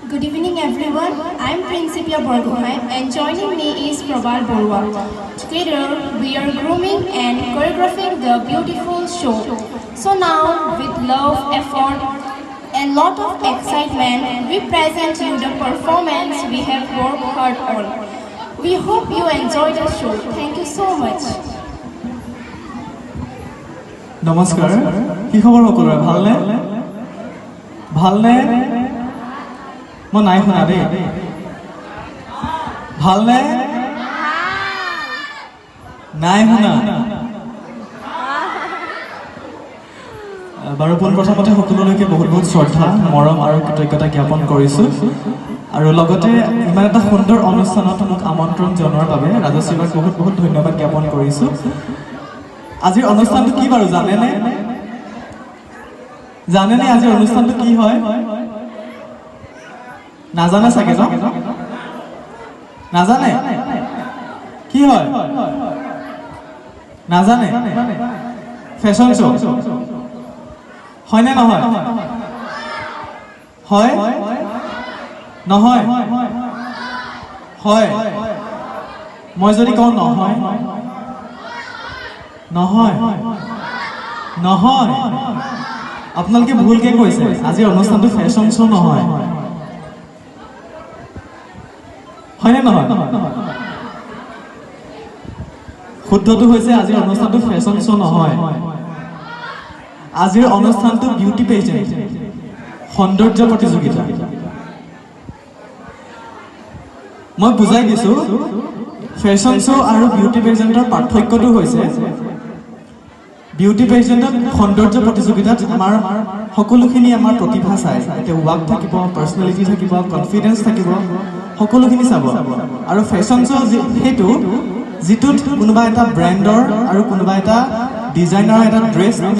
Good evening everyone, I am Principia Borgohain and joining me is Prabal Borua. Together we are grooming and choreographing the beautiful show. So now with love, effort and lot of excitement we present you the performance we have worked hard on. We hope you enjoy the show. Thank you so much. নমস্কাৰ কি খবৰ সকলোৰে ভালনে ভালনে মই নাই শুনা দেই ভালনে নাই শুনা বাৰু প্ৰথমতে সকলোলৈকে বহুত বহুত শ্ৰদ্ধা মৰম আৰু কৃতজ্ঞতা জ্ঞাপন কৰিছোঁ আৰু লগতে ইমান এটা সুন্দৰ অনুষ্ঠানত মোক আমন্ত্ৰণ জনোৱাৰ বাবে ৰাজশ্ৰীক বহুত বহুত ধন্যবাদ জ্ঞাপন কৰিছোঁ আজিৰ অনুষ্ঠানটো কি বাৰু জানেনে আজিৰ অনুষ্ঠানটো কি হয় নাজানে চাগে ন নাজানে কি হয় নাজানে ফেশ্বন শ্ব' হয়নে নহয় হয় নহয় হয় মই যদি কওঁ নহয় নহয় নহয় আপোনালোকে ভুলকে কৈছে আজিৰ অনুষ্ঠানটো ফেশ্বন শ্ব' নহয় হয়নে নহয় শুদ্ধটো হৈছে আজিৰ অনুষ্ঠানটো ফেশ্বন শ্ব' নহয় আজিৰ অনুষ্ঠানটো বিউটি পেজেণ্ট সৌন্দৰ্য প্ৰতিযোগিতা মই বুজাই দিছোঁ ফেশ্বন শ্ব' আৰু বিউটি পেজেণ্টৰ পাৰ্থক্যটো হৈছে বিউটি পেজেণ্টত সৌন্দৰ্য প্ৰতিযোগিতাত আমাৰ সকলোখিনি আমাৰ প্ৰতিভা চাই এতিয়া ৱাক থাকিব পাৰ্চনেলিটি থাকিব কনফিডেন্স থাকিব সকলোখিনি চাব আৰু ফেশ্বন শ্ব' সেইটো যিটোত কোনোবা এটা ব্ৰেণ্ডৰ আৰু কোনোবা এটা ডিজাইনাৰৰ এটা ড্ৰেছ